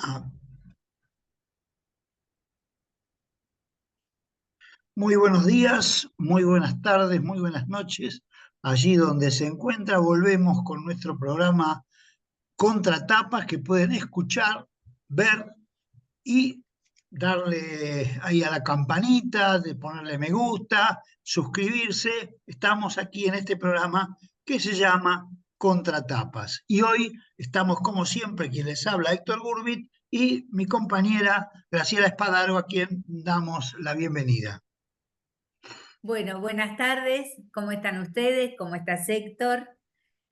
Ah, muy buenos días, muy buenas tardes, muy buenas noches. Allí donde se encuentra, volvemos con nuestro programa Contratapas que pueden escuchar, ver y darle ahí a la campanita, de ponerle me gusta, suscribirse. Estamos aquí en este programa que se llama Contratapas. Y hoy estamos, como siempre, quien les habla, Héctor Gurbit, y mi compañera Graciela Espadaro, a quien damos la bienvenida. Bueno, buenas tardes, ¿cómo están ustedes? ¿Cómo está Héctor?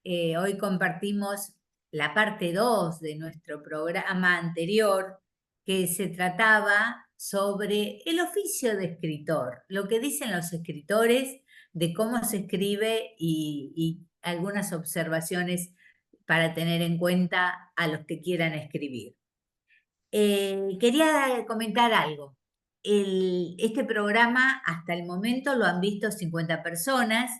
Hoy compartimos la parte 2 de nuestro programa anterior, que se trataba sobre el oficio de escritor, lo que dicen los escritores de cómo se escribe y algunas observaciones para tener en cuenta a los que quieran escribir. Quería comentar algo. Este programa hasta el momento lo han visto 50 personas.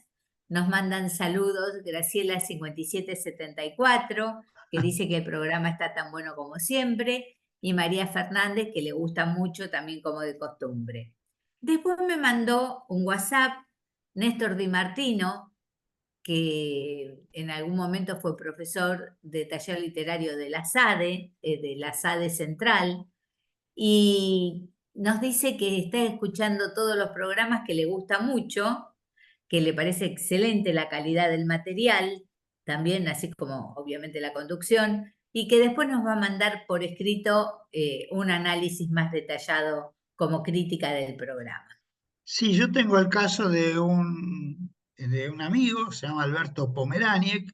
Nos mandan saludos Graciela 5774, que dice que el programa está tan bueno como siempre, y María Fernández, que le gusta mucho también como de costumbre. Después me mandó un WhatsApp Néstor Di Martino, que en algún momento fue profesor de taller literario de la SADE Central, y nos dice que está escuchando todos los programas, que le gusta mucho, que le parece excelente la calidad del material, también así como obviamente la conducción, y que después nos va a mandar por escrito un análisis más detallado como crítica del programa. Sí, yo tengo el caso de un amigo, se llama Alberto Pomeraniec,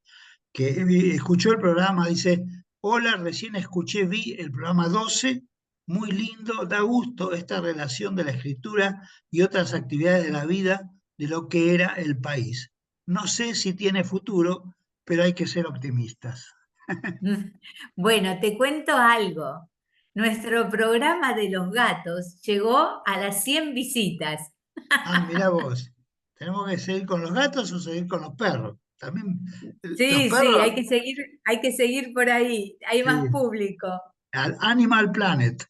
que escuchó el programa, dice: hola, recién escuché, vi el programa 12, muy lindo, da gusto esta relación de la escritura y otras actividades de la vida de lo que era el país. No sé si tiene futuro, pero hay que ser optimistas. Bueno, te cuento algo. Nuestro programa de los gatos llegó a las 100 visitas. Ah, mirá vos, ¿tenemos que seguir con los gatos o seguir con los perros? También los Sí, sí, perros, hay que seguir por ahí, hay más sí, público. al Animal Planet.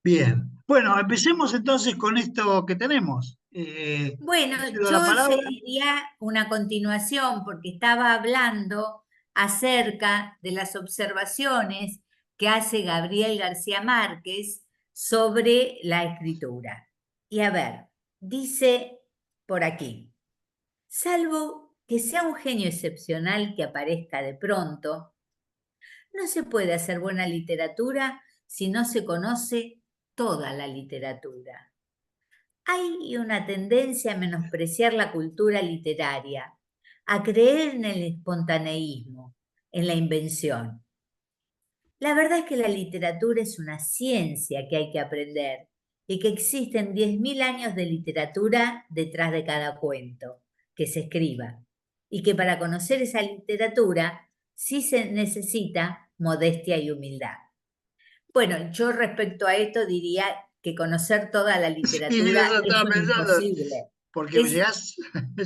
Bien, bueno, empecemos entonces con esto que tenemos. Bueno, Te cedo la yo palabra. seguiría una continuación porque estaba hablando acerca de las observaciones que hace Gabriel García Márquez sobre la escritura. Y a ver, dice por aquí: salvo que sea un genio excepcional que aparezca de pronto, no se puede hacer buena literatura si no se conoce toda la literatura. Hay una tendencia a menospreciar la cultura literaria, a creer en el espontaneísmo, en la invención. La verdad es que la literatura es una ciencia que hay que aprender y que existen 10.000 años de literatura detrás de cada cuento que se escriba, y que para conocer esa literatura sí se necesita modestia y humildad. Bueno, yo respecto a esto diría que conocer toda la Sí, literatura eso es estaba un pensando, imposible. porque Es,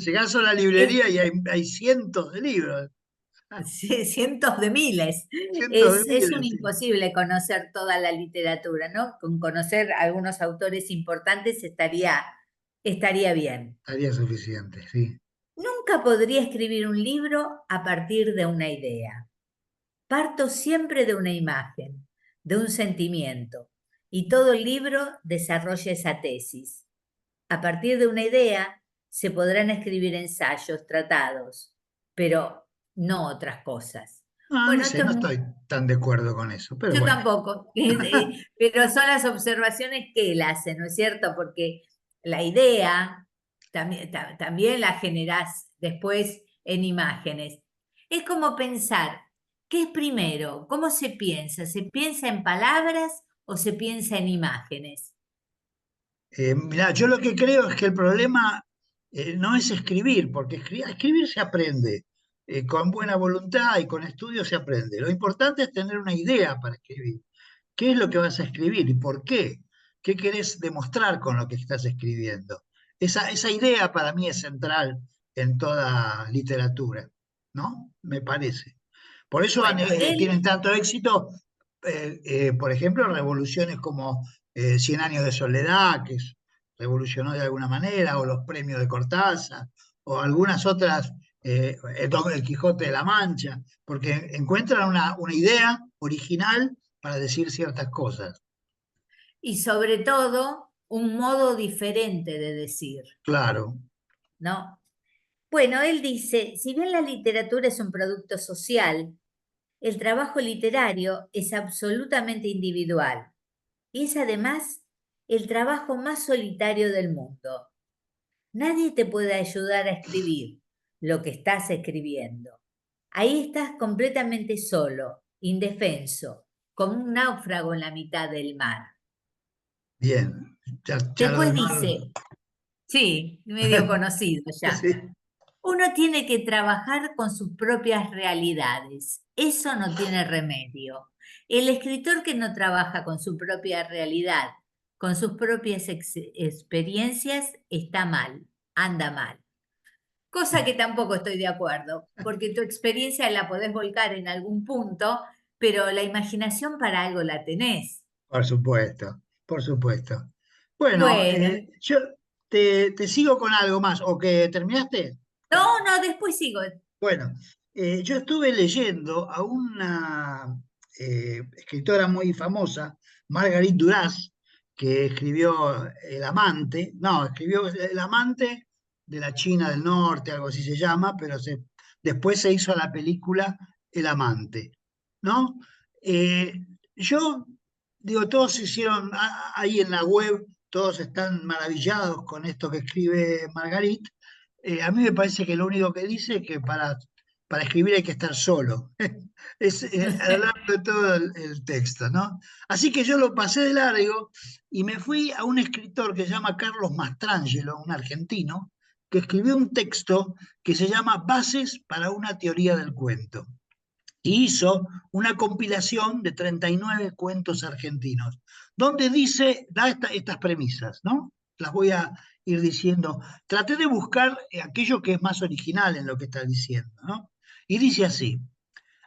llegás a la es librería y hay cientos de libros, sí, cientos de miles. cientos de Es un miles, sí. imposible conocer toda la literatura, ¿no? Con conocer algunos autores importantes estaría bien. Estaría suficiente, sí. Nunca podría escribir un libro a partir de una idea. Parto siempre de una imagen, de un sentimiento, y todo el libro desarrolla esa tesis. A partir de una idea se podrán escribir ensayos, tratados, pero no otras cosas. No, no Bueno, sé, esto no es estoy tan de acuerdo con eso, pero yo bueno. tampoco, pero son las observaciones que él hace, ¿no es cierto? Porque la idea también la generás después en imágenes. Es como pensar, ¿qué es primero? ¿Cómo se piensa? ¿Se piensa en palabras o se piensa en imágenes? Mirá, yo lo que creo es que el problema no es escribir, porque a escribir se aprende. Con buena voluntad y con estudio se aprende. Lo importante es tener una idea para escribir. ¿Qué es lo que vas a escribir y por qué? ¿Qué querés demostrar con lo que estás escribiendo? Esa idea para mí es central en toda literatura, ¿no? Me parece. Por eso Bueno, tienen tanto éxito por ejemplo, revoluciones como Cien años de soledad, revolucionó de alguna manera, o los premios de Cortázar, o algunas otras, el Quijote de la Mancha, porque encuentran una idea original para decir ciertas cosas. Y sobre todo, un modo diferente de decir, Claro, ¿no? Bueno, él dice, si bien la literatura es un producto social, el trabajo literario es absolutamente individual y es además el trabajo más solitario del mundo. Nadie te puede ayudar a escribir lo que estás escribiendo. Ahí estás completamente solo, indefenso, como un náufrago en la mitad del mar. bien. Ya lo Después demás. dice, sí, medio conocido ya. Sí, Uno tiene que trabajar con sus propias realidades. Eso no tiene remedio. El escritor que no trabaja con su propia realidad, con sus propias experiencias, está mal, anda mal. Cosa que tampoco estoy de acuerdo, porque tu experiencia la podés volcar en algún punto, pero la imaginación para algo la tenés. por supuesto, por supuesto. Bueno, Bueno, yo te sigo con algo más, ¿o que terminaste? no, no, después sigo. Bueno, yo estuve leyendo a una escritora muy famosa, Marguerite Duras, que escribió El amante, no, escribió El amante de la China del Norte, algo así se llama, pero después se hizo la película El amante, ¿no? Eh, yo digo, todos hicieron, ahí en la web, todos están maravillados con esto que escribe Marguerite. A mí me parece que lo único que dice es que para escribir hay que estar solo. Es a lo largo de todo el texto, ¿no? Así que yo lo pasé de largo y me fui a un escritor que se llama Carlos Mastrangelo, un argentino, que escribió un texto que se llama Bases para una teoría del cuento. Y hizo una compilación de 39 cuentos argentinos, donde da estas premisas, ¿no? Las voy a ir diciendo. Traté de buscar aquello que es más original en lo que está diciendo, ¿no? Y dice así,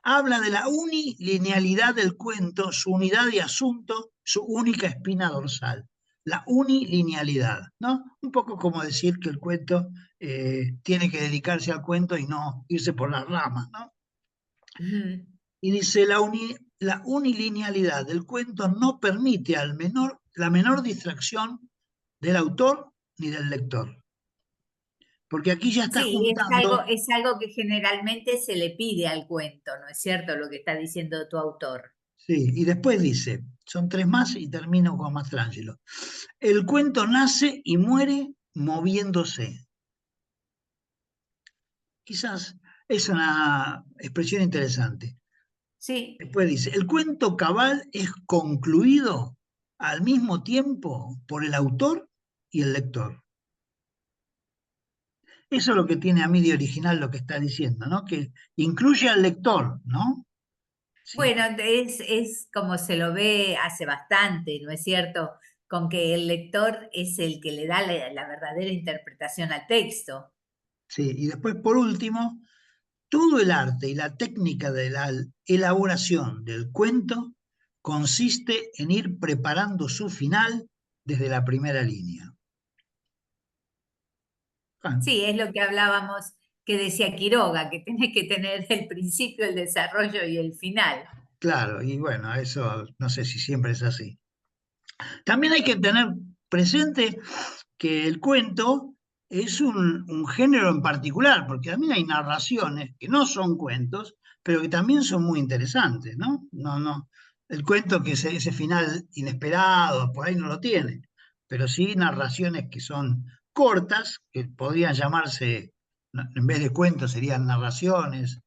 habla de la unilinealidad del cuento, su unidad de asunto, su única espina dorsal. La unilinealidad, ¿no? Un poco como decir que el cuento tiene que dedicarse al cuento y no irse por las ramas, ¿no? Ujú. Y dice, la unilinealidad del cuento no permite la menor distracción del autor ni del lector. Porque aquí ya está Sí, juntando, es algo que generalmente se le pide al cuento, ¿no es cierto? Lo que está diciendo tu autor. sí, y después dice, son tres más y termino con Mastrangelo. El cuento nace y muere moviéndose. Quizás es una expresión interesante. Sí, Después dice, el cuento cabal es concluido al mismo tiempo por el autor y el lector. Eso es lo que tiene a mí de original lo que está diciendo, ¿no? Que incluye al lector, ¿no? Sí, bueno, es como se lo ve hace bastante, ¿no es cierto? Con que el lector es el que le da la verdadera interpretación al texto. sí. Y después, por último, todo el arte y la técnica de la elaboración del cuento consiste en ir preparando su final desde la primera línea. Ah, Sí, es lo que hablábamos, que decía Quiroga, que tenés que tener el principio, el desarrollo y el final. claro, y bueno, eso no sé si siempre es así. También hay que tener presente que el cuento es un género en particular, porque también hay narraciones que no son cuentos, pero que también son muy interesantes, ¿no? No, no. El cuento que ese final inesperado, por ahí no lo tiene, pero sí narraciones que son cortas, que podrían llamarse, en vez de cuentos serían narraciones,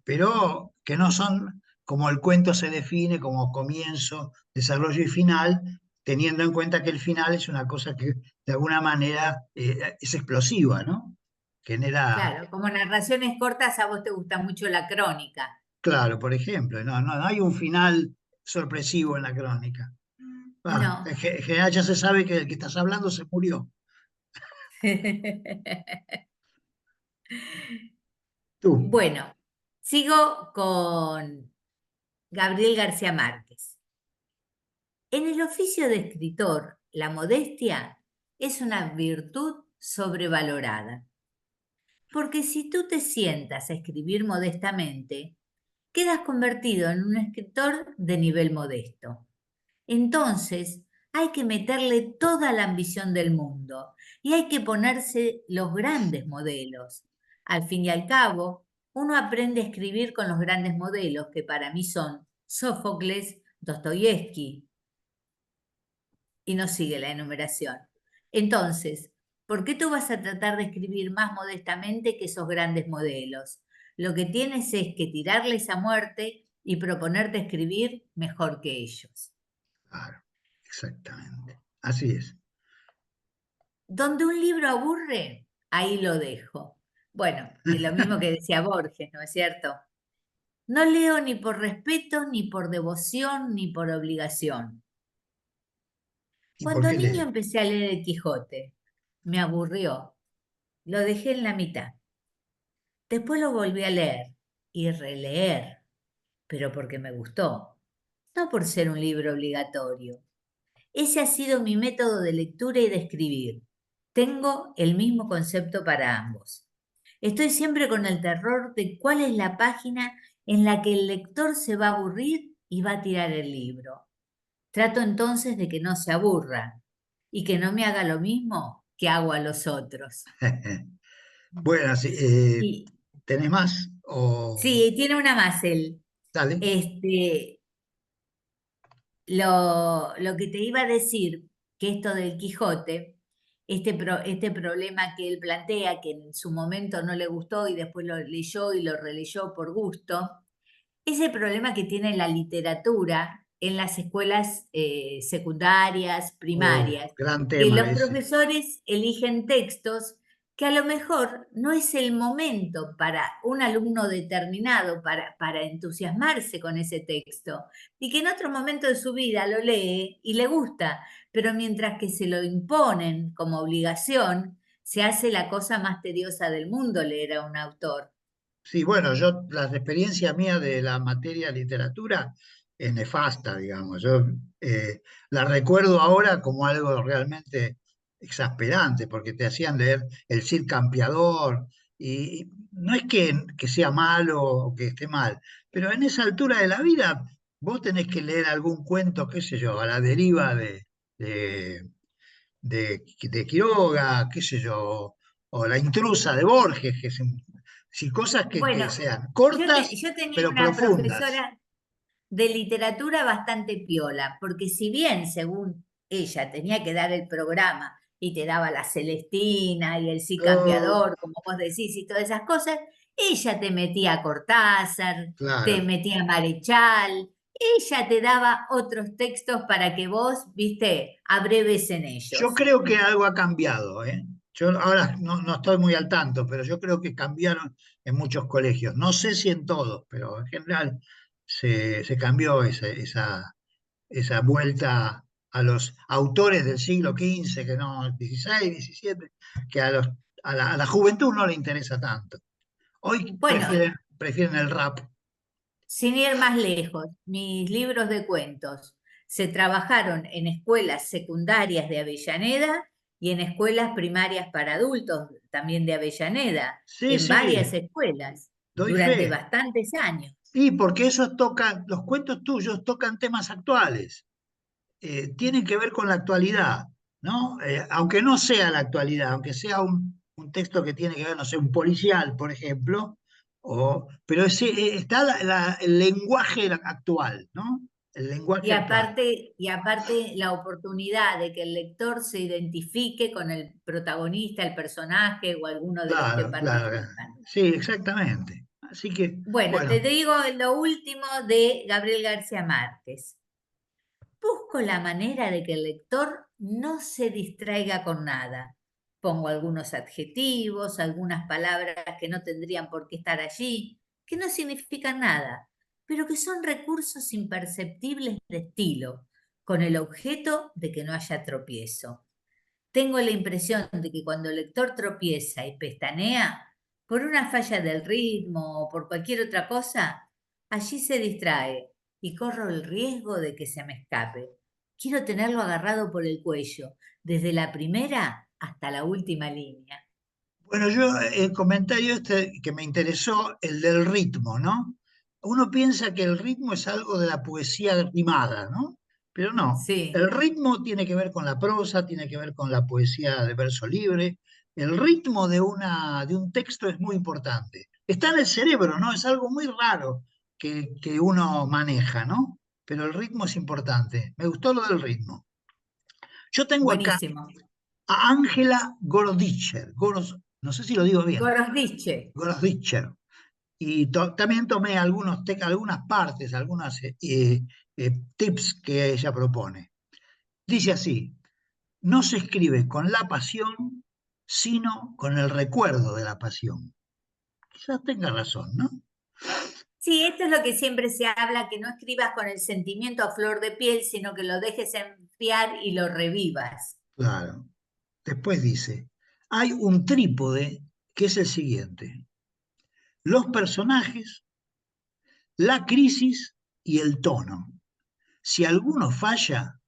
pero que no son como el cuento se define como comienzo, desarrollo y final, teniendo en cuenta que el final es una cosa que de alguna manera es explosiva, ¿no? Genera, Claro, como narraciones cortas, a vos te gusta mucho la crónica. claro, por ejemplo, no hay un final sorpresivo en la crónica. En No. general ya se sabe que el que estás hablando se murió. Tú, Bueno, sigo Gabriel García Márquez. En el oficio de escritor, la modestia es una virtud sobrevalorada. Porque si tú te sientas a escribir modestamente, quedas convertido en un escritor de nivel modesto. Entonces, hay que meterle toda la ambición del mundo y hay que ponerse los grandes modelos. Al fin y al cabo, uno aprende a escribir con los grandes modelos que para mí son Sófocles, Dostoyevsky, y no sigue la enumeración. Entonces, ¿por qué tú vas a tratar de escribir más modestamente que esos grandes modelos? Lo que tienes es que tirarles a muerte y proponerte escribir mejor que ellos. Claro, exactamente. Así es. Donde un libro aburre, ahí lo dejo. Bueno, es lo mismo que decía Borges, ¿no es cierto? No leo ni por respeto, ni por devoción, ni por obligación. ¿Y por Cuando qué niño lees? empecé a leer el Quijote. Me aburrió. Lo dejé en la mitad. Después lo volví a leer y releer, pero porque me gustó, no por ser un libro obligatorio. Ese ha sido mi método de lectura y de escribir. Tengo el mismo concepto para ambos. Estoy siempre con el terror de cuál es la página en la que el lector se va a aburrir y va a tirar el libro. Trato entonces de que no se aburra y que no me haga lo mismo que hago a los otros. Bueno, sí, Y ¿tenés más? O sí, tiene una más él. dale. Este, lo que te iba a decir, que esto del Quijote, este problema que él plantea, que en su momento no le gustó y después lo leyó y lo releyó por gusto, ese problema que tiene la literatura en las escuelas secundarias, primarias, Gran que tema los ese. profesores eligen textos que a lo mejor no es el momento para un alumno determinado para entusiasmarse con ese texto y que en otro momento de su vida lo lee y le gusta, pero mientras que se lo imponen como obligación, se hace la cosa más tediosa del mundo leer a un autor. Sí, bueno, la experiencia mía de la materia literatura es nefasta, digamos. Yo la recuerdo ahora como algo realmente exasperante, porque te hacían leer El Cid Campeador, y no es que sea malo o que esté mal, pero en esa altura de la vida vos tenés que leer algún cuento, qué sé yo, a la deriva de, de Quiroga, qué sé yo, o La intrusa de Borges, sí, cosas que Bueno, sean cortas yo tenía pero una profundas. profesora de literatura bastante piola, porque si bien, según ella, tenía que dar el programa y te daba la Celestina y el Sí Oh, Campeador, como vos decís, y todas esas cosas, ella te metía a Cortázar, te claro. metía a Marechal, ella te daba otros textos para que vos, viste, abreves en Yo ellos. creo que algo ha cambiado, ¿eh? Yo ahora no estoy muy al tanto, pero yo creo que cambiaron en muchos colegios. No sé si en todos, pero en general se cambió esa vuelta a los autores del siglo XV, que no, XVI, XVII, que a la juventud no le interesa tanto. Hoy Bueno, prefieren el rap. sin ir más lejos, mis libros de cuentos se trabajaron en escuelas secundarias de Avellaneda y en escuelas primarias para adultos también de Avellaneda, Sí, en sí, varias escuelas, doy durante fe. bastantes años. Y porque esos tocan, los cuentos tuyos tocan temas actuales, tienen que ver con la actualidad, ¿no? Aunque no sea la actualidad, aunque sea un texto que tiene que ver, no sé, un policial, por ejemplo, pero está el lenguaje actual, ¿no? El lenguaje actual. Y aparte la oportunidad de que el lector se identifique con el protagonista, el personaje o alguno de los que Claro, claro. participan. Sí, exactamente. Así que, Bueno, te bueno, digo lo último de Gabriel García Márquez. Busco la manera de que el lector no se distraiga con nada. Pongo algunos adjetivos, algunas palabras que no tendrían por qué estar allí, que no significan nada, pero que son recursos imperceptibles de estilo, con el objeto de que no haya tropiezo. Tengo la impresión de que cuando el lector tropieza y pestanea, por una falla del ritmo o por cualquier otra cosa, allí se distrae y corro el riesgo de que se me escape. Quiero tenerlo agarrado por el cuello, desde la primera hasta la última línea. Bueno, yo el comentario este que me interesó, el del ritmo, ¿no? Uno piensa que el ritmo es algo de la poesía rimada, ¿no? Pero no, Sí, el ritmo tiene que ver con la prosa, tiene que ver con la poesía de verso libre. El ritmo de un texto es muy importante. Está en el cerebro, ¿no? Es algo muy raro que uno maneja, ¿no? Pero el ritmo es importante. Me gustó lo del ritmo. Yo tengo acá buenísimo. a Ángela Gordicher, no sé si lo digo bien. Gorosdiche. Grosdicher. Y también tomé algunas partes, algunas tips que ella propone. Dice así, no se escribe con la pasión, sino con el recuerdo de la pasión. Quizás tenga razón, ¿no? Sí, esto es lo que siempre se habla, que no escribas con el sentimiento a flor de piel, sino que lo dejes enfriar y lo revivas. Claro. Después dice, hay un trípode que es el siguiente. Los personajes, la crisis y el tono. Si alguno falla,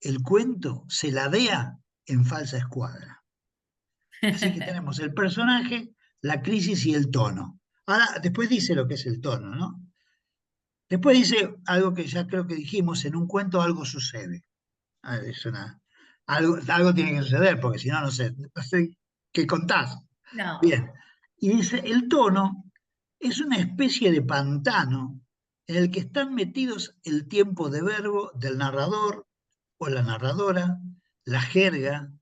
el cuento se ladea en falsa escuadra. Así que tenemos el personaje, la crisis y el tono. Ahora, después dice lo que es el tono, ¿no? Después dice algo que ya creo que dijimos, en un cuento algo sucede. Es algo tiene que suceder, porque si no, no sé qué contás. No. Bien. Y dice, el tono es una especie de pantano en el que están metidos el tiempo de verbo del narrador o la narradora, la jerga,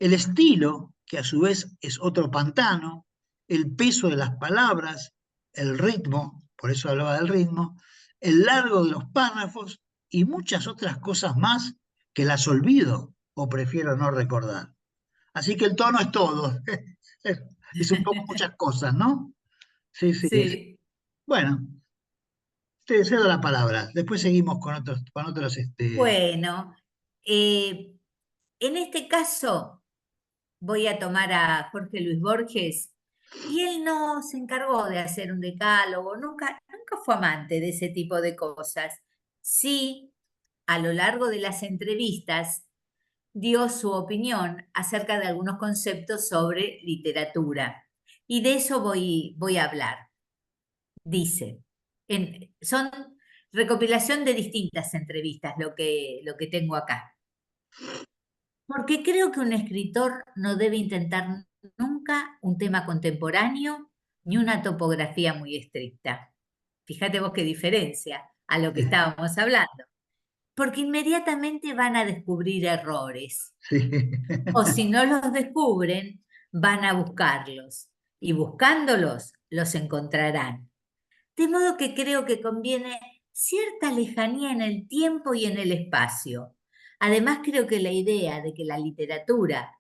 el estilo, que a su vez es otro pantano, el peso de las palabras, el ritmo, por eso hablaba del ritmo, el largo de los párrafos y muchas otras cosas más que las olvido o prefiero no recordar. Así que el tono es todo. Es un poco muchas cosas, ¿no? Sí, sí. Sí. Bueno, te cedo la palabra. Después seguimos con otros, Bueno, eh, en este caso voy a tomar a Jorge Luis Borges y él no se encargó de hacer un decálogo, nunca fue amante de ese tipo de cosas. Sí, a lo largo de las entrevistas dio su opinión acerca de algunos conceptos sobre literatura y de eso voy a hablar. Dice, son recopilación de distintas entrevistas lo que tengo acá. Porque creo que un escritor no debe intentar nunca un tema contemporáneo ni una topografía muy estricta. Fíjate vos qué diferencia a lo que estábamos hablando. Porque inmediatamente van a descubrir errores. sí. O si no los descubren, van a buscarlos. Y buscándolos, los encontrarán. De modo que creo que conviene cierta lejanía en el tiempo y en el espacio. Además, creo que la idea de que la literatura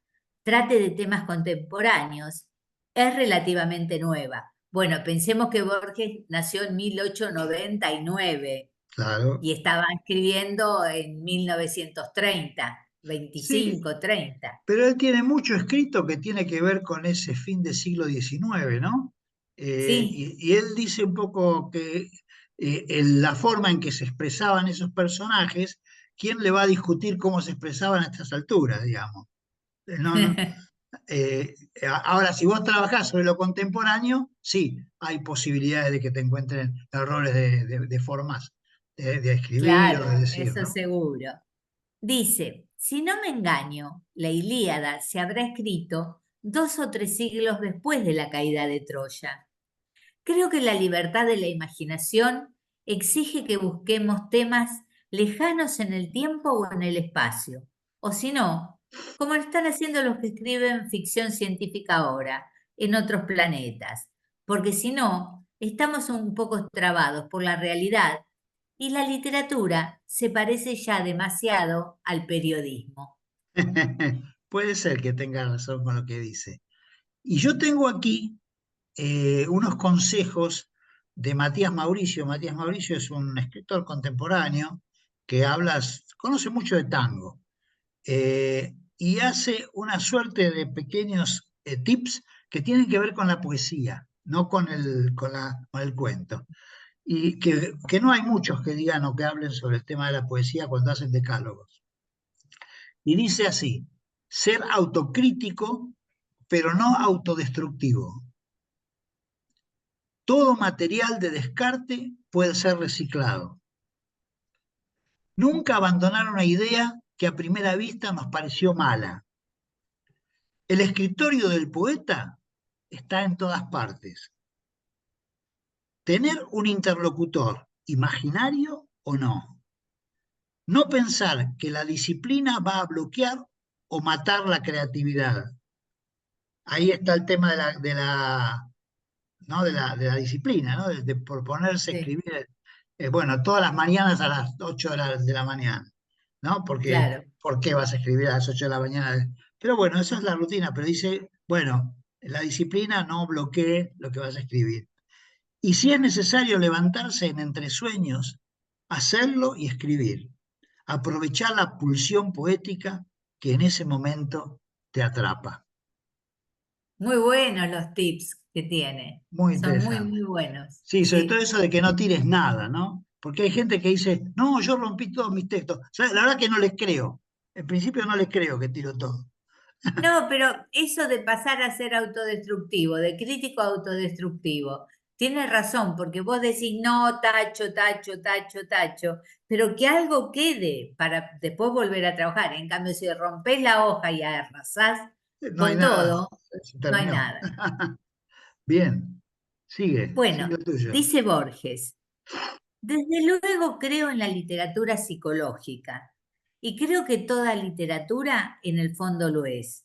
trate de temas contemporáneos es relativamente nueva. Bueno, pensemos que Borges nació en 1899 Claro. y estaba escribiendo en 1930, Sí, 25, 30. pero él tiene mucho escrito que tiene que ver con ese fin del siglo XIX, ¿no? Sí, Y él dice un poco que la forma en que se expresaban esos personajes, ¿quién le va a discutir cómo se expresaban a estas alturas, digamos? No, no, ahora, si vos trabajás sobre lo contemporáneo, sí, hay posibilidades de que te encuentren errores de formas de escribir o de claro, decir, eso ¿no? seguro. Dice, si no me engaño, la Ilíada se habrá escrito 2 o 3 siglos después de la caída de Troya. Creo que la libertad de la imaginación exige que busquemos temas lejanos en el tiempo o en el espacio, o si no, como lo están haciendo los que escriben ficción científica ahora, en otros planetas, porque si no, estamos un poco trabados por la realidad y la literatura se parece ya demasiado al periodismo. Puede ser que tenga razón con lo que dice. Y yo tengo aquí unos consejos de Matías Mauricio. Matías Mauricio es un escritor contemporáneo que conoce mucho de tango y hace una suerte de pequeños tips que tienen que ver con la poesía, no con el cuento. y que no hay muchos que digan o que hablen sobre el tema de la poesía cuando hacen decálogos. Y dice así: ser autocrítico, pero no autodestructivo. Todo material de descarte puede ser reciclado. Nunca abandonar una idea que a primera vista nos pareció mala. El escritorio del poeta está en todas partes. Tener un interlocutor imaginario o no. No pensar que la disciplina va a bloquear o matar la creatividad. Ahí está el tema ¿no? de la disciplina, ¿no? De proponerse a Sí, escribir, bueno, todas las mañanas a las 8 de la mañana, ¿no? Porque, claro. ¿por qué vas a escribir a las 8 de la mañana? Pero bueno, esa es la rutina, pero dice, bueno, la disciplina no bloquee lo que vas a escribir. Y si es necesario levantarse en entresueños, hacerlo y escribir. Aprovechar la pulsión poética que en ese momento te atrapa. Muy buenos los tips que tiene. Muy Son muy, interesante. muy buenos. Sí, sobre todo Sí. eso de que no tires nada, ¿no? Porque hay gente que dice, no, yo rompí todos mis textos. ¿Sabes? La verdad que no les creo. En principio no les creo que tiro todo. No, pero eso de pasar a ser autodestructivo, de crítico a autodestructivo, tiene razón, porque vos decís, no, tacho, tacho, tacho, tacho, pero que algo quede para después volver a trabajar. En cambio, si rompés la hoja y arrasás No hay con nada. todo, Se no hay terminó. nada. Bien. Sigue Bueno, lo tuyo. dice Borges. Desde luego creo en la literatura psicológica y creo que toda literatura en el fondo lo es.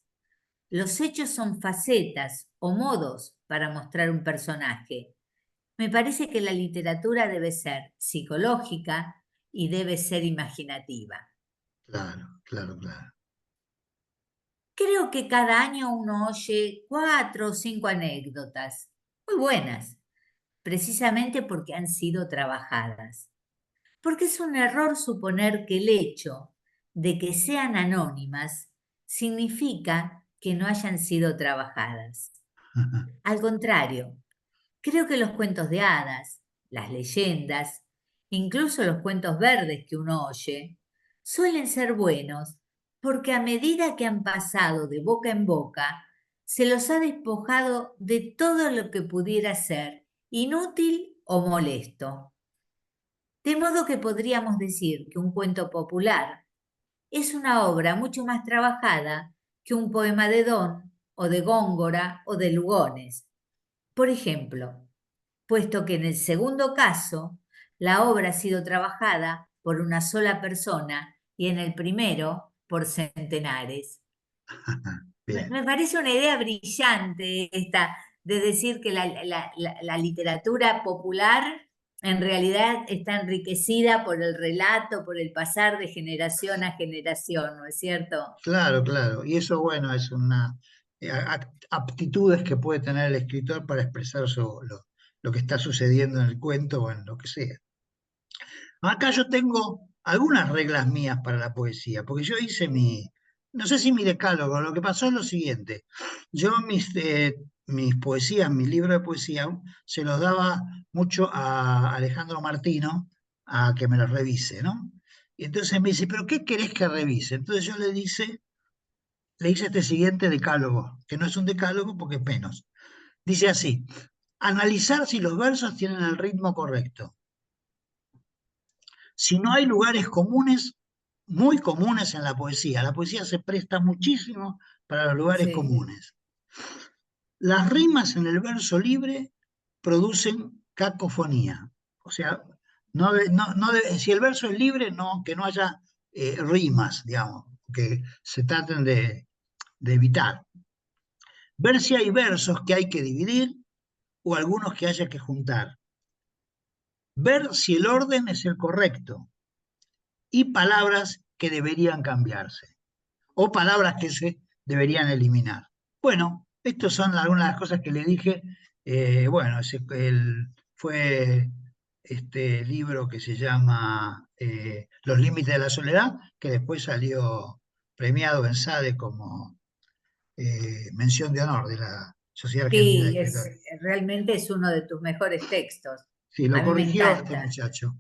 Los hechos son facetas o modos para mostrar un personaje. Me parece que la literatura debe ser psicológica y debe ser imaginativa. Claro, claro, claro. Creo que cada año uno oye 4 o 5 anécdotas, muy buenas, precisamente porque han sido trabajadas. Porque es un error suponer que el hecho de que sean anónimas significa que no hayan sido trabajadas. Al contrario, creo que los cuentos de hadas, las leyendas, incluso los cuentos verdes que uno oye, suelen ser buenos porque a medida que han pasado de boca en boca, se los ha despojado de todo lo que pudiera ser inútil o molesto. De modo que podríamos decir que un cuento popular es una obra mucho más trabajada que un poema de Donne o de Góngora o de Lugones. Por ejemplo, puesto que en el segundo caso la obra ha sido trabajada por una sola persona y en el primero por centenares. Me Bien. parece una idea brillante esta de decir que la literatura popular en realidad está enriquecida por el relato, por el pasar de generación a generación, ¿no es cierto? Claro, claro. Y eso, bueno, es una aptitudes que puede tener el escritor para expresar lo que está sucediendo en el cuento o en lo que sea. Acá yo tengo algunas reglas mías para la poesía, porque yo hice no sé si mi decálogo, lo que pasó es lo siguiente. Yo mis poesías, mi libro de poesía, se los daba mucho a Alejandro Martino a que me los revise, ¿no? Y entonces me dice, ¿pero qué querés que revise? Entonces yo le hice este siguiente decálogo, que no es un decálogo porque es menos. Dice así: analizar si los versos tienen el ritmo correcto. Si no hay lugares comunes, muy comunes en la poesía se presta muchísimo para los lugares Sí. comunes. Las rimas en el verso libre producen cacofonía. O sea, si el verso es libre, no, que no haya rimas, digamos, que se traten de evitar. Ver si hay versos que hay que dividir o algunos que haya que juntar. Ver si el orden es el correcto y palabras que deberían cambiarse o palabras que se deberían eliminar. Bueno, estas son algunas de las cosas que le dije. Bueno, fue este libro que se llama Los límites de la soledad, que después salió premiado en SADE como mención de honor de la Sociedad Argentina de Sí, Escritores. realmente es uno de tus mejores textos. Sí, lo A mí me corrigió este encanta. muchacho.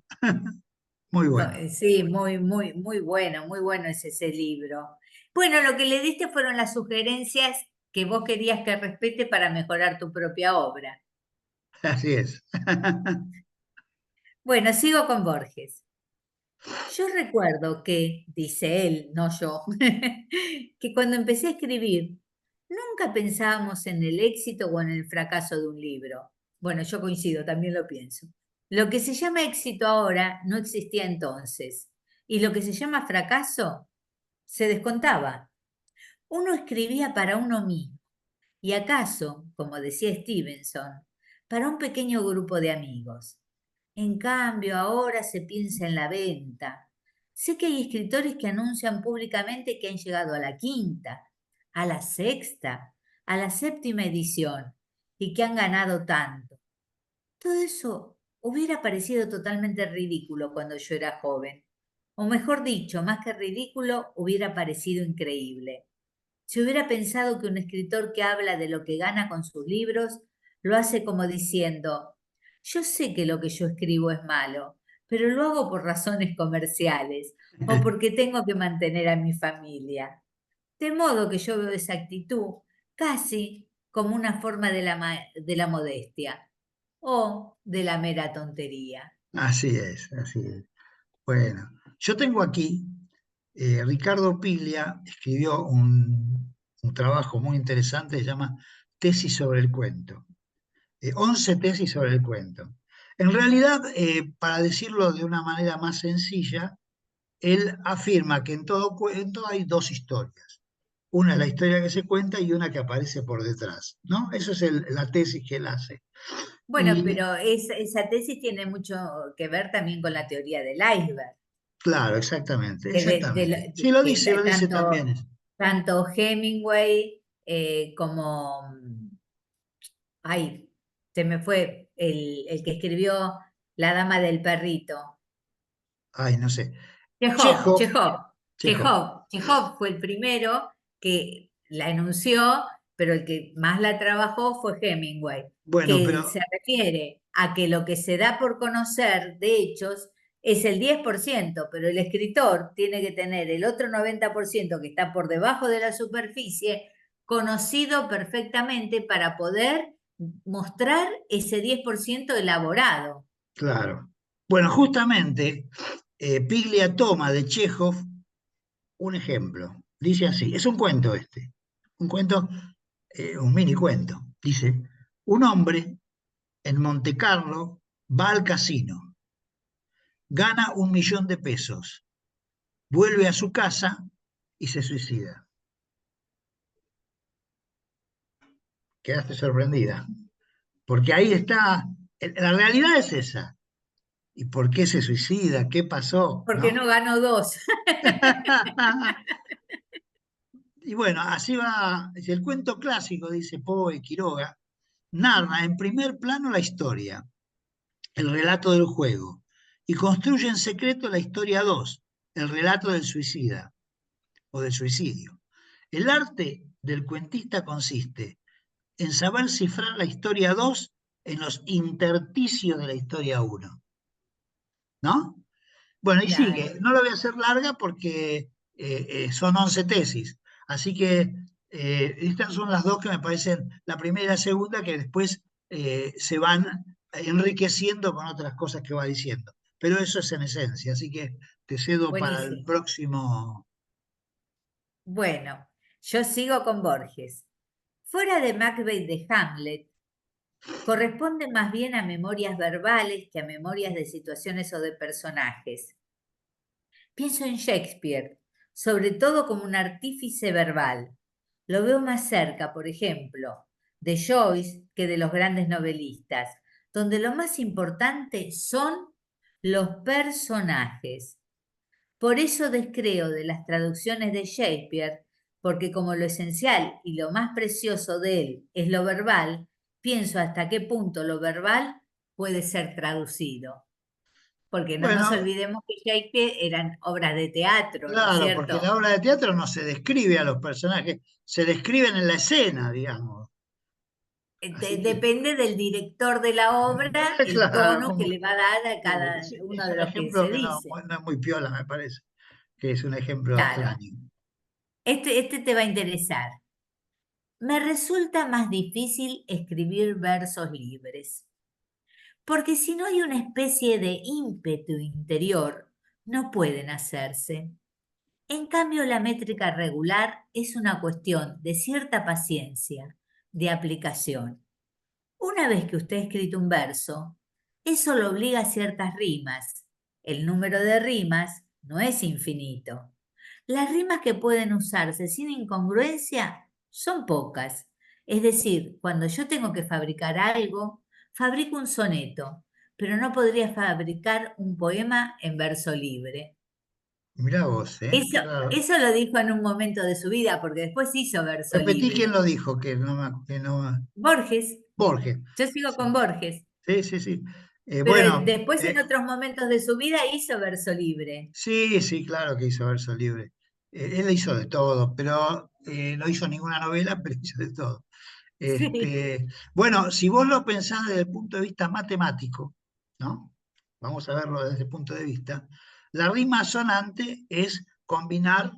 Muy bueno. Sí, muy bueno es ese libro. Bueno, lo que le diste fueron las sugerencias que vos querías que respete para mejorar tu propia obra. Así es. Bueno, sigo con Borges. Yo recuerdo que, dice él, no yo, que cuando empecé a escribir, nunca pensábamos en el éxito o en el fracaso de un libro. Bueno, yo coincido, también lo pienso. Lo que se llama éxito ahora no existía entonces, y lo que se llama fracaso se descontaba. Uno escribía para uno mismo, y acaso, como decía Stevenson, para un pequeño grupo de amigos. En cambio, ahora se piensa en la venta. Sé que hay escritores que anuncian públicamente que han llegado a la quinta, a la sexta, a la séptima edición y que han ganado tanto. Todo eso hubiera parecido totalmente ridículo cuando yo era joven. O mejor dicho, más que ridículo, hubiera parecido increíble. Si hubiera pensado que un escritor que habla de lo que gana con sus libros lo hace como diciendo, yo sé que lo que yo escribo es malo, pero lo hago por razones comerciales o porque tengo que mantener a mi familia. De modo que yo veo esa actitud casi como una forma de la modestia o de la mera tontería. Así es, así es. Bueno, yo tengo aquí, Ricardo Piglia escribió un trabajo muy interesante, se llama Tesis sobre el cuento. 11 tesis sobre el cuento. En realidad, para decirlo de una manera más sencilla, él afirma que en todo cuento hay dos historias. Una es la historia que se cuenta y una que aparece por detrás, ¿no? Esa es la tesis que él hace. Bueno, Y pero esa tesis tiene mucho que ver también con la teoría del iceberg. claro, exactamente, que, exactamente. Sí, lo dice también. tanto Hemingway como, ay, se me fue el que escribió La Dama del Perrito. Ay, no sé. Chekhov, Chekhov, Chekhov, Chekhov. Chekhov fue el primero que la enunció, pero el que más la trabajó fue Hemingway, Bueno, que pero se refiere a que lo que se da por conocer de hechos es el 10%, pero el escritor tiene que tener el otro 90% que está por debajo de la superficie conocido perfectamente para poder mostrar ese 10% elaborado. claro. Bueno, justamente Piglia toma de Chekhov un ejemplo. Dice así, es un cuento este, un cuento, un mini cuento. Dice, un hombre en Monte Carlo va al casino, gana 1 millón de pesos, vuelve a su casa y se suicida. Quedaste sorprendida, porque ahí está, la realidad es esa. ¿Y por qué se suicida? ¿Qué pasó? Porque ¿No? no ganó dos. Y bueno, así va, es el cuento clásico, dice Poe Quiroga, narra en primer plano la historia, el relato del juego, y construye en secreto la historia 2, el relato del suicida o del suicidio. El arte del cuentista consiste en saber cifrar la historia 2 en los intersticios de la historia uno, ¿no? Bueno, y Claro. sigue. No lo voy a hacer larga porque son 11 tesis. Así que estas son las dos que me parecen, la primera y la segunda, que después se van enriqueciendo con otras cosas que va diciendo. Pero eso es en esencia. Así que te cedo para el Buenísimo. próximo. Bueno, yo sigo con Borges. Fuera de Macbeth de Hamlet, corresponde más bien a memorias verbales que a memorias de situaciones o de personajes. Pienso en Shakespeare, sobre todo como un artífice verbal. Lo veo más cerca, por ejemplo, de Joyce que de los grandes novelistas, donde lo más importante son los personajes. Por eso descreo de las traducciones de Shakespeare, porque como lo esencial y lo más precioso de él es lo verbal, pienso hasta qué punto lo verbal puede ser traducido. Porque no nos Bueno, olvidemos que Shakespeare eran obras de teatro, ¿no es claro, porque cierto? la obra de teatro no se describe a los personajes, se describen en la escena, digamos. Así que, Depende del director de la obra, el claro, tono que le va a dar a cada uno es de un lo que ejemplo se que no, dice. no es muy piola, me parece, que es un ejemplo Claro, extraño. este te va a interesar. Me resulta más difícil escribir versos libres, porque si no hay una especie de ímpetu interior, no pueden hacerse. En cambio, la métrica regular es una cuestión de cierta paciencia, de aplicación. Una vez que usted ha escrito un verso, eso lo obliga a ciertas rimas. El número de rimas no es infinito. Las rimas que pueden usarse sin incongruencia son pocas. Es decir, cuando yo tengo que fabricar algo, fabrico un soneto, pero no podría fabricar un poema en verso libre. Mirá vos, ¿eh? Eso, Claro. eso lo dijo en un momento de su vida, porque después hizo verso Repetí quién libre. lo dijo, que no Borges, Borges. yo sigo Sí, con Borges. sí, sí. Sí. Pero Bueno, después en otros momentos de su vida hizo verso libre. sí, sí, claro que hizo verso libre. Él hizo de todo, pero no hizo ninguna novela, pero hizo de todo. Sí, Bueno, si vos lo pensás desde el punto de vista matemático, ¿no? Vamos a verlo desde el punto de vista. La rima sonante es combinar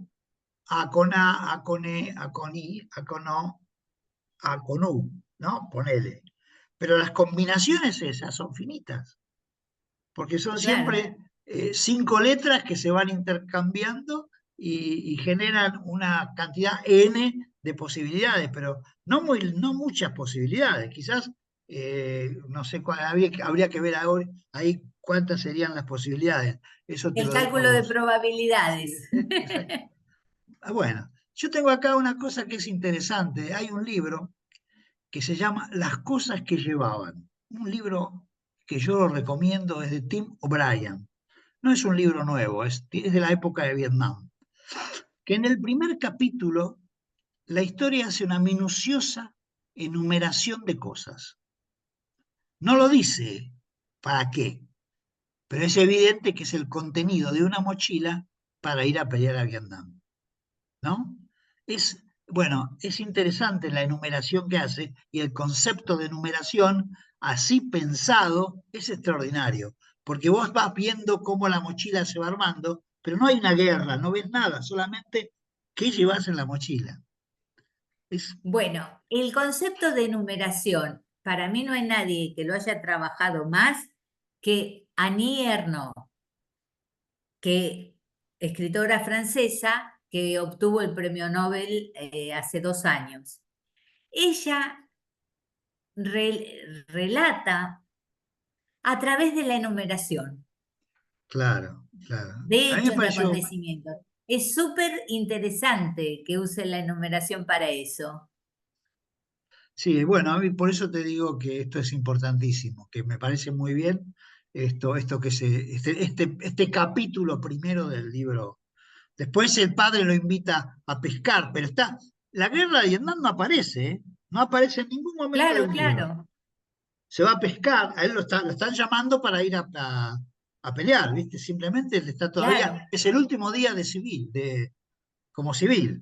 A con A, A con E, A con I, A con O, A con U, ¿no? Ponele. Pero las combinaciones esas son finitas, porque son claro. siempre 5 letras que se van intercambiando y generan una cantidad N de posibilidades, pero no muchas posibilidades. Quizás, no sé, habría que ver ahora, ahí cuántas serían las posibilidades. Eso te El lo dejo a cálculo de vos. Sí, probabilidades. exacto. Bueno, yo tengo acá una cosa que es interesante. Hay un libro que se llama Las cosas que llevaban. Un libro que yo lo recomiendo, es de Tim O'Brien. No es un libro nuevo, es de la época de Vietnam. Que en el primer capítulo la historia hace una minuciosa enumeración de cosas. No lo dice para qué, pero es evidente que es el contenido de una mochila para ir a pelear a Vietnam, ¿no? Bueno, es interesante la enumeración que hace y el concepto de enumeración, así pensado, es extraordinario, porque vos vas viendo cómo la mochila se va armando, pero no hay una guerra, no ves nada, solamente qué llevas en la mochila. Es, Bueno, el concepto de enumeración, para mí no hay nadie que lo haya trabajado más que Annie Ernaux, que escritora francesa que obtuvo el premio Nobel hace 2 años. Ella relata a través de la enumeración claro, claro. de A mí me hechos, de pareció, acontecimientos. Es súper interesante que use la enumeración para eso. sí, bueno, a mí por eso te digo que esto es importantísimo, que me parece muy bien esto este capítulo primero del libro. Después el padre lo invita a pescar, pero la guerra de Vietnam no aparece, ¿eh? No aparece en ningún momento Claro, del libro. claro, Se va a pescar, a él lo están llamando para ir a pelear, ¿viste? Simplemente él está todavía, claro. es el último día de civil, como civil.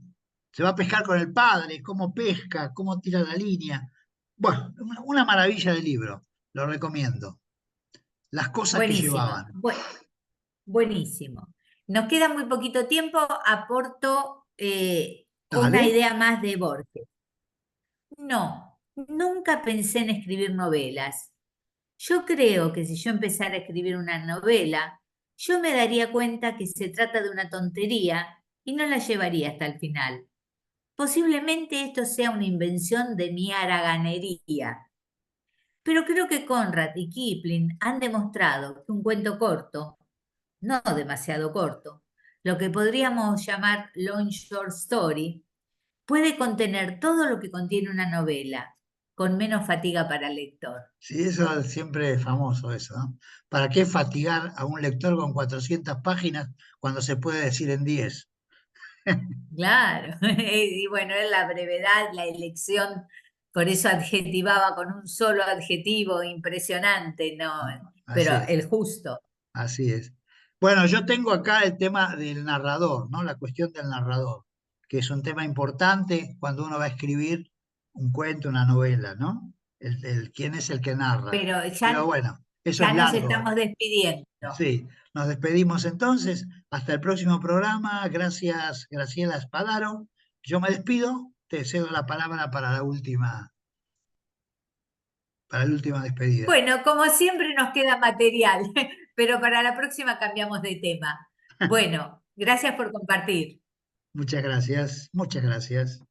Se va a pescar con el padre, cómo pesca, cómo tira la línea. Bueno, una maravilla de libro, lo recomiendo. Las cosas que Buenísimo. llevaban. Buenísimo. Nos queda muy poquito tiempo. Aporto una Dale. idea más de Borges. No, nunca pensé en escribir novelas. Yo creo que si yo empezara a escribir una novela, yo me daría cuenta que se trata de una tontería y no la llevaría hasta el final. Posiblemente esto sea una invención de mi haraganería, pero creo que Conrad y Kipling han demostrado que un cuento corto, no demasiado corto, lo que podríamos llamar long short story, puede contener todo lo que contiene una novela, con menos fatiga para el lector. Sí, eso siempre es famoso eso, ¿no? ¿Para qué fatigar a un lector con 400 páginas cuando se puede decir en 10? Claro, y bueno, es la brevedad, la elección, por eso adjetivaba con un solo adjetivo impresionante, no, pero Así es, el justo. así es. Bueno, yo tengo acá el tema del narrador, ¿no? La cuestión del narrador, que es un tema importante cuando uno va a escribir un cuento, una novela, ¿no? quién es el que narra. Pero Pero ya, bueno, eso es ya nos largo. estamos despidiendo. Sí, nos despedimos entonces. Hasta el próximo programa. Gracias, Graciela Espadaro. Yo me despido. Te cedo la palabra para la última despedida. Bueno, como siempre nos queda material, pero para la próxima cambiamos de tema. Bueno, gracias por compartir. Muchas gracias, muchas gracias.